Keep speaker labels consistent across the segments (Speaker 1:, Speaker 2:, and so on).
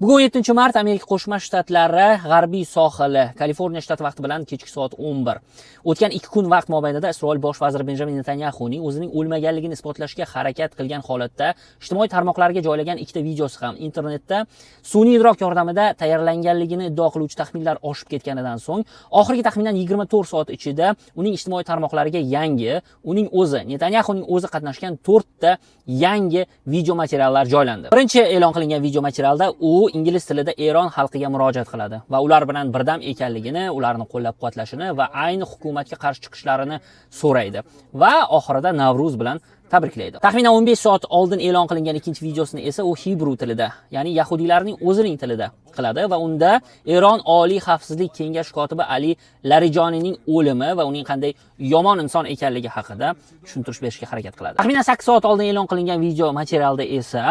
Speaker 1: Bugun 7-mart Amerika Qo'shma Shtatlari g'arbiy sohili Kaliforniya shtati vaqti bilan kechki soat 11. O'tgan 2 kun vaqt mobaynida Isroil bosh vaziri Benjamin Netanyahuning o'zining o'lmaganligini isbotlashga harakat qilgan holatda ijtimoiy tarmoqlarga joylagan ikkita videosi ham internetda sun'iy idrok yordamida tayyorlanganligini iddao qiluvchi taxminlar oshib ketganidan so'ng, oxirgi taxminan 24 soat ichida uning ijtimoiy tarmoqlariga uning o'zi, Netanyahuning o'zi qatnashgan 4 ta yangi video materiallar joylandi. Birinchi e'lon qilingan video materialda u ingliz tilida Eron xalqiga murojaat qiladi va ular bilan birdam ekanligini, ularni qo'llab-quvvatlashini va ayni hukumatga qarshi chiqishlarini so'raydi va oxirida Navruz bilan tabriklaydi. Taxminan 15 soat oldin e'lon qilingan ikkinchi videosini esa u Hebrew tilida, ya'ni yahudiylarning o'zining tilida qiladi va unda Eron Oliy xavfsizlik kengashi kotibi Ali Larijonining o'limi va uning qanday yomon inson ekanligi haqida tushuntirish berishga harakat qiladi. Taxminan 8 soat oldin e'lon qilingan video materialda esa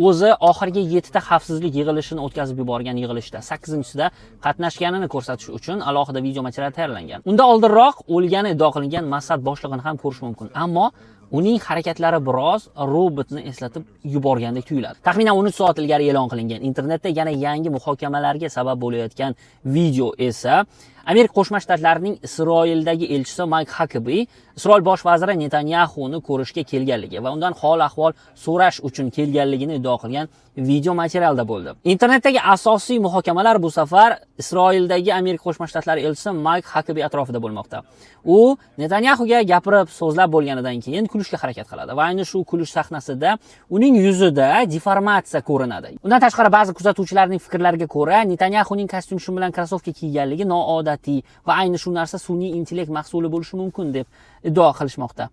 Speaker 1: o'zi oxirgi 7 ta xavfsizlik yig'ilishini o'tkazib yuborgan yig'ilishda 8-sida qatnashganini ko'rsatish uchun alohida video material tayyorlangan. Unda oldinroq o'lgani iddao qilingan Mossad boshlig'ini ham ko'rish mumkin, ammo uning harakatlari biroz robotni eslatib yuborgandek tuyuladi. Taxminan 13 soat ilgari e'lon qilingan internetda yana yangi muhokamalarga sabab bo'layotgan video esa Amerika Qo'shma Shtatlarining Isroildagi elchisi Mike Huckabee Isroil bosh vaziri Netanyahuni ko'rishga kelganligi va undan hol-ahvol so'rash uchun kelganligini iddao qilgan video materialda bo'ldi. Internetdagi asosiy muhokamalar bu safar Isroildagi Amerika Qo'shma Shtatlari elchisi Mike Huckabee atrofida bo'lmoqda. U Netanyahuga gapirib so'zlab bo'lganidan keyin kulishga harakat qiladi va ayni shu kulish sahnasida uning yuzida deformatsiya ko'rinadi. Undan tashqari ba'zi kuzatuvchilarning fikrlariga ko'ra, Netanyahuning kostyum shim bilan krossovka kiyganligi noodatiy va ayni shu narsa sun'iy intellekt mahsuli bo'lishi mumkin deb iddao qilishmoqda.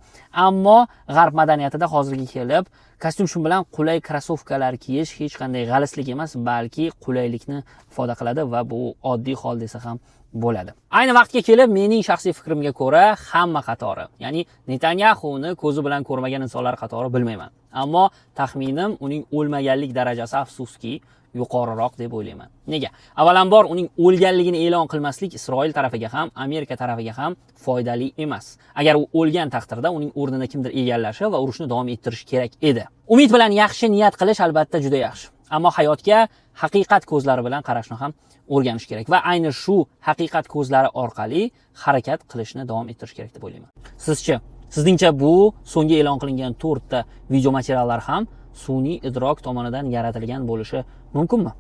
Speaker 1: Ammo g'arb madaniyatida hozirga kelib kostyum shim bilan qulay krossovkalar kiyish hech qanday g'alislik emas, balki qulaylikni ifoda qiladi va bu oddiy hol desa ham bo'ladi. Ayni vaqtga kelib mening shaxsiy fikrimga ko'ra hamma qatori, ya'ni Netanyahuni ko'zi bilan ko'rmagan insonlar qatori bilmayman. Ammo taxminim uning o'lmaganlik darajasi afsuski yuqoriroq deb o'ylayman. Nega? Avvalambor uning o'lganligini e'lon qilmaslik Isroil tarafiga ham, Amerika tarafiga ham foydali emas. Agar u o'lgan taqdirda uning o'rnini kimdir egallashi va urushni davom ettirish kerak edi. Umid bilan yaxshi niyat qilish albatta juda yaxshi. Ammo hayotga haqiqat ko'zlari bilan qarashni ham o'rganish kerak va ayni shu haqiqat ko'zlari orqali harakat qilishni davom ettirish kerak deb o'ylayman. Sizchi? Sizningcha bu so'nggi e'lon qilingan 4 ta video materiallar ham sun'iy idrok tomonidan yaratilgan bo'lishi mumkinmi?